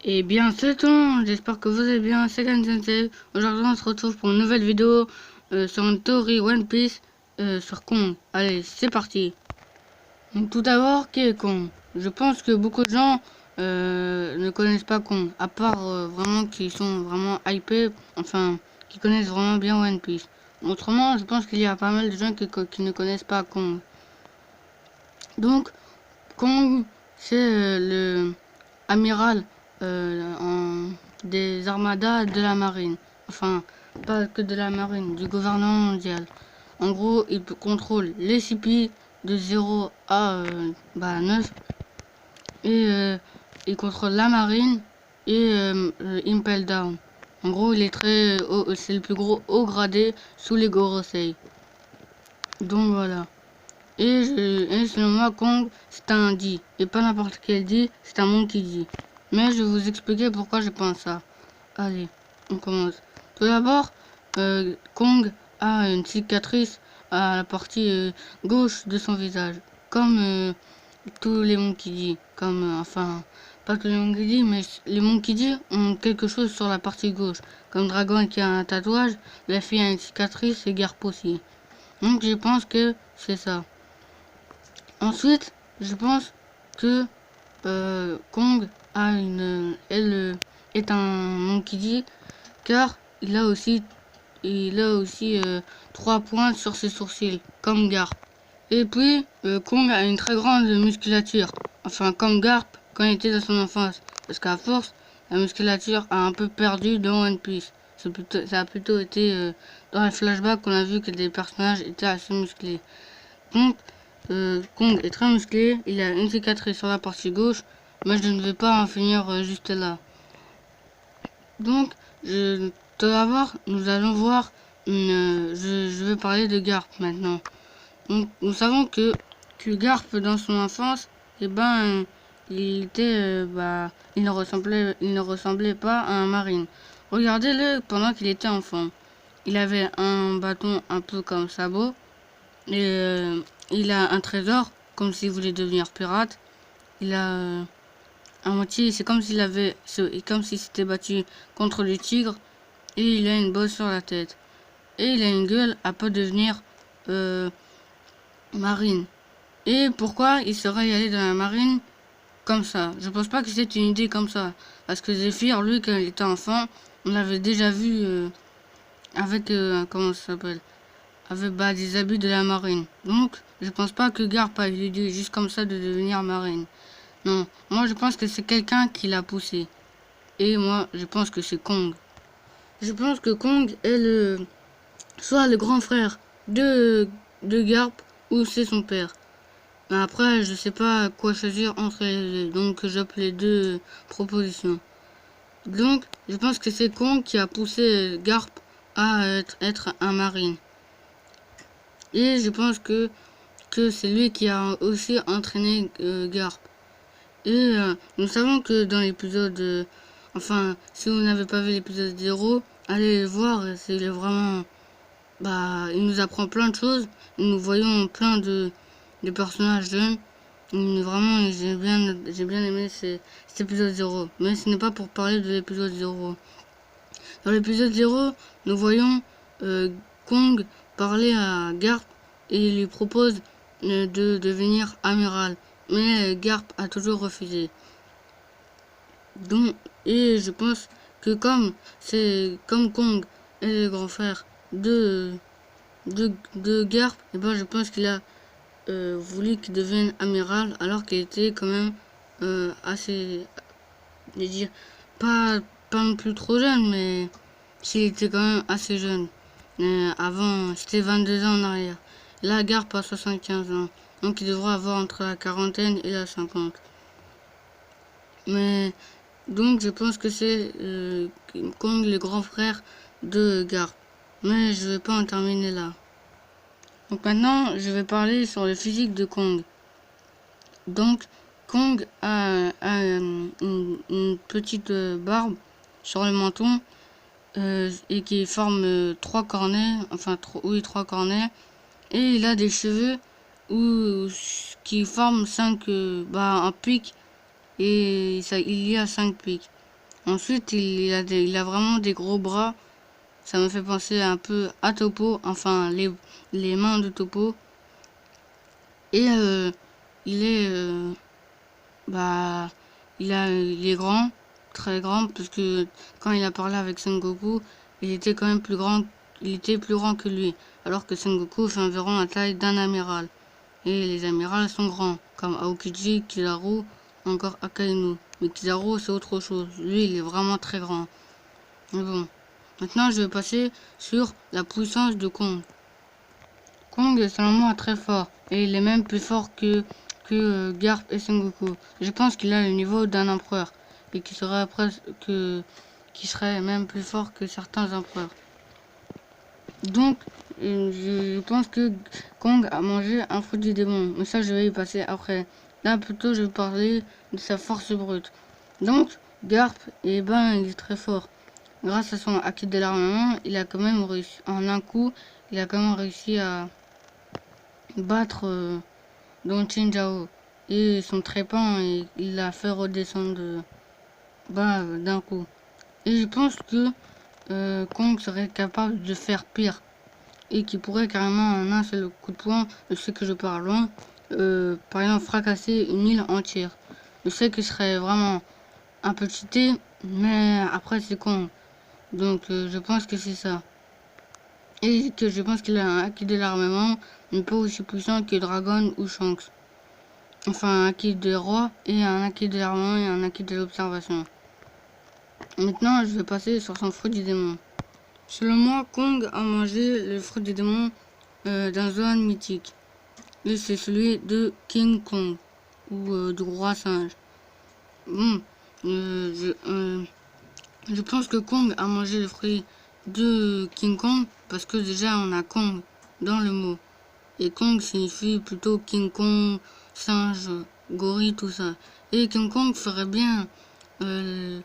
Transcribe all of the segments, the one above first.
Eh bien, c'est tout. J'espère que vous allez bien. C'est Gan Sensei. Aujourd'hui, on se retrouve pour une nouvelle vidéo sur une théorie One Piece sur Kong. Allez, c'est parti. Donc, tout d'abord, qui est Kong? Je pense que beaucoup de gens ne connaissent pas Kong, à part vraiment qui sont vraiment hypés, enfin, qui connaissent vraiment bien One Piece. Autrement, je pense qu'il y a pas mal de gens qui ne connaissent pas Kong. Donc, Kong, c'est le amiral des armadas de la marine. Enfin, pas que de la marine, du gouvernement mondial. En gros, il contrôle les CP de 0 à 9 et il contrôle la marine et Impel Down. En gros, il est très c'est le plus gros haut gradé sous les Gorosei. Donc voilà. Et selon moi, Kong, c'est un D. Et pas n'importe quel D, c'est un Monkey D. Mais je vais vous expliquer pourquoi je pense ça. Allez, on commence. Tout d'abord, Kong a une cicatrice à la partie gauche de son visage. Comme tous les Monkey D. Comme, enfin, pas tous les Monkey D, mais les Monkey D ont quelque chose sur la partie gauche. Comme Dragon qui a un tatouage, la fille a une cicatrice et Garp aussi. Donc je pense que c'est ça. Ensuite, je pense que Kong est un Monkey D car il a aussi 3 points sur ses sourcils, comme Garp. Et puis, Kong a une très grande musculature, enfin comme Garp quand il était dans son enfance, parce qu'à force, la musculature a un peu perdu dans One Piece. Ça a plutôt été dans les flashbacks qu'on a vu que des personnages étaient assez musclés. Donc, Kong est très musclé, il a une cicatrice sur la partie gauche, mais je ne vais pas en finir juste là. Donc, tout d'abord, nous allons voir je vais parler de Garp maintenant. Donc, nous savons que Garp, dans son enfance, eh ben, il était, il ne ressemblait pas à un marine. Regardez-le pendant qu'il était enfant. Il avait un bâton un peu comme sabot, et il a un trésor, comme s'il voulait devenir pirate. Il a un moitié, c'est comme comme s'il s'était battu contre le tigre. Et il a une bosse sur la tête. Et il a une gueule à pas devenir marine. Et pourquoi il serait allé dans la marine comme ça? Je pense pas que c'est une idée comme ça. Parce que Zephyr, lui, quand il était enfant, on l'avait déjà vu avec, comment ça s'appelle? Avec des habits de la marine. Donc, je pense pas que Garp a eu l'idée juste comme ça de devenir marine. Non, moi je pense que c'est quelqu'un qui l'a poussé. Et moi, je pense que c'est Kong. Je pense que Kong est soit le grand frère de Garp ou c'est son père. Mais après, je sais pas quoi choisir entre les deux. Donc, j'offre les deux propositions. Donc, je pense que c'est Kong qui a poussé Garp à être un marine. Et je pense que c'est lui qui a aussi entraîné Garp. Et nous savons que dans l'épisode, enfin, si vous n'avez pas vu l'épisode 0, allez le voir, c'est vraiment, il nous apprend plein de choses, nous voyons plein de personnages jeunes, et vraiment, j'ai bien aimé cet épisode 0, mais ce n'est pas pour parler de l'épisode 0. Dans l'épisode 0, nous voyons Kong parler à Garp et il lui propose de devenir amiral. Mais Garp a toujours refusé. Donc, et je pense que comme Kong est le grand frère de Garp, et ben je pense qu'il a voulu qu'il devienne amiral alors qu'il était quand même assez, je veux dire, pas, pas non plus trop jeune, mais s'il était quand même assez jeune. Avant, c'était 22 ans en arrière. Là, Garp a 75 ans. Donc, il devrait avoir entre la quarantaine et la 50. Mais, donc, je pense que c'est Kong, le grand frère de Garp. Mais je vais pas en terminer là. Donc, maintenant, je vais parler sur le physique de Kong. Donc, Kong a une petite barbe sur le menton et qui forme trois cornets, enfin oui, trois cornets, et il a des cheveux qui forment un pic, et ça, il y a 5 pics. Ensuite, il a vraiment des gros bras. Ça me fait penser un peu à Topo, enfin les mains de Topo. Et il est bah il est grand, très grand, parce que quand il a parlé avec Son Goku, il était quand même plus grand, il était plus grand que lui, alors que Son Goku fait environ la taille d'un amiral. Et les amirals sont grands, comme Aokiji, Kizaru, encore Akainu. Mais Kizaru c'est autre chose, lui il est vraiment très grand. Mais bon, maintenant je vais passer sur la puissance de Kong. Kong est selon moi très fort, et il est même plus fort que Garp et Sengoku. Je pense qu'il a le niveau d'un empereur, et qui serait même plus fort que certains empereurs. Donc, je pense que Kong a mangé un fruit du démon, mais ça je vais y passer après. Là plutôt je vais parler de sa force brute. Donc, Garp, eh ben, il est très fort. Grâce à son acquis de l'armement, il a quand même réussi, en un coup, il a quand même réussi à battre Don Chinjao et son trépan, et il l'a fait redescendre bas d'un coup. Et je pense que Kong serait capable de faire pire et qui pourrait carrément en un seul coup de poing, je sais que je pars loin, par exemple fracasser une île entière. Je sais que ce serait vraiment un peu cheaté, mais après c'est Kong. Donc je pense que c'est ça. Et que je pense qu'il a un acquis de l'armement, mais pas aussi puissant que Dragon ou Shanks. Enfin, un acquis de roi et un acquis de l'armement et un acquis de l'observation. Maintenant, je vais passer sur son fruit du démon. Selon moi, Kong a mangé le fruit du démon d'un zone mythique. Et c'est celui de King Kong, ou du roi singe. Bon, je pense que Kong a mangé le fruit de King Kong parce que déjà on a Kong dans le mot. Et Kong signifie plutôt King Kong, singe, gorille, tout ça. Et King Kong ferait bien euh,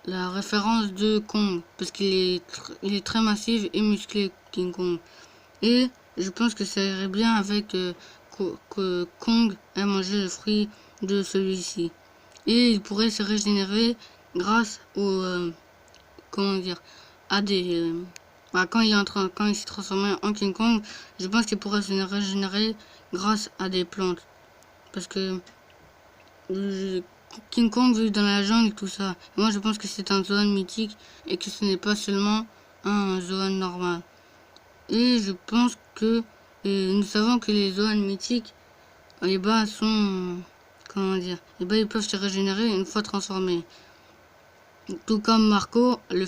la référence de Kong, parce il est très massif et musclé, King Kong. Et je pense que ça irait bien avec que Kong ait mangé le fruit de celui-ci. Et il pourrait se régénérer grâce comment dire, à des... quand il s'est transformé en King Kong, je pense qu'il pourrait se régénérer grâce à des plantes. Parce que King Kong vit dans la jungle et tout ça. Et moi je pense que c'est un zone mythique et que ce n'est pas seulement un zone normal. Et je pense que nous savons que les zones mythiques, les bas sont... Comment dire, les bas ils peuvent se régénérer une fois transformés. Tout comme Marco le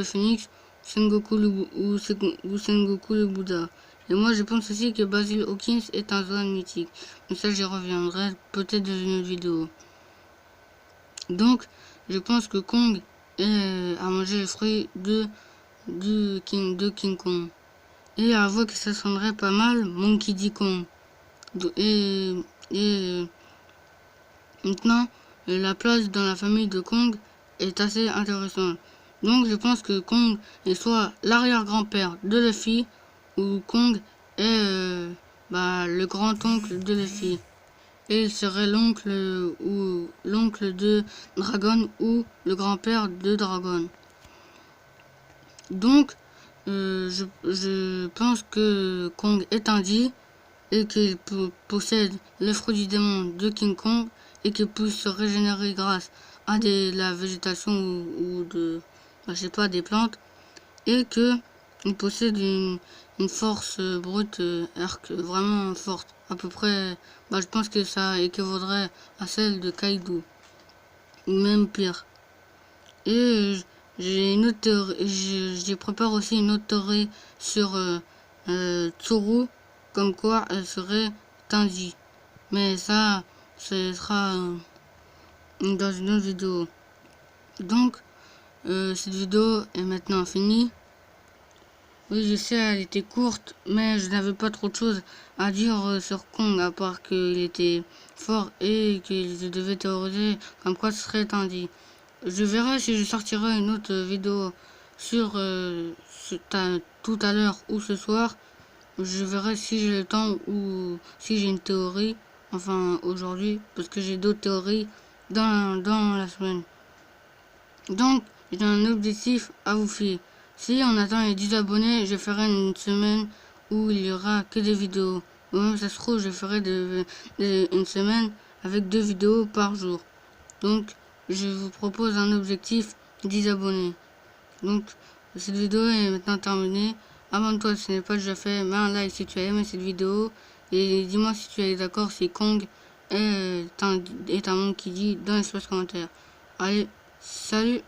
Phénix, Sengoku ou Sengoku le Bouddha. Et moi je pense aussi que Basil Hawkins est un zone mythique. Mais ça j'y reviendrai peut-être dans une autre vidéo. Donc je pense que Kong a mangé le fruit de King Kong. Et avouer que ça sonnerait pas mal Monkey D. Kong. Et maintenant, la place dans la famille de Kong est assez intéressante. Donc je pense que Kong est soit l'arrière-grand-père de Luffy, ou Kong est le grand-oncle de Luffy. Et il serait l'oncle de Dragon ou le grand-père de Dragon. Donc je pense que Kong est un dit et qu'il possède le fruit du démon de King Kong et qu'il puisse se régénérer grâce à la végétation ou de, je sais pas, des plantes, et qu'il possède une force brute vraiment forte, à peu près, je pense que ça équivaudrait à celle de Kaido, ou même pire. Et j'ai une autre théorie, j'ai prépare aussi une autre théorie sur Tsuru, comme quoi elle serait Tanji. Mais ça, ce sera dans une autre vidéo. Donc, cette vidéo est maintenant finie. Oui, je sais, elle était courte, mais je n'avais pas trop de choses à dire sur Kong, à part qu'il était fort et qu'il devait théoriser comme quoi ce serait Tanji. Je verrai si je sortirai une autre vidéo sur tout à l'heure ou ce soir. Je verrai si j'ai le temps ou si j'ai une théorie. Enfin, aujourd'hui, parce que j'ai d'autres théories dans la semaine. Donc, j'ai un objectif à vous faire. Si on atteint les 10 abonnés, je ferai une semaine où il y aura que des vidéos. Ou même ça se trouve, je ferai une semaine avec 2 vidéos par jour. Donc, je vous propose un objectif 10 abonnés. Donc, cette vidéo est maintenant terminée. Abonne-toi si ce n'est pas déjà fait. Mets un like si tu as aimé cette vidéo. Et dis-moi si tu es d'accord si Kong est un monde qui dit dans l'espace commentaire. Allez, salut!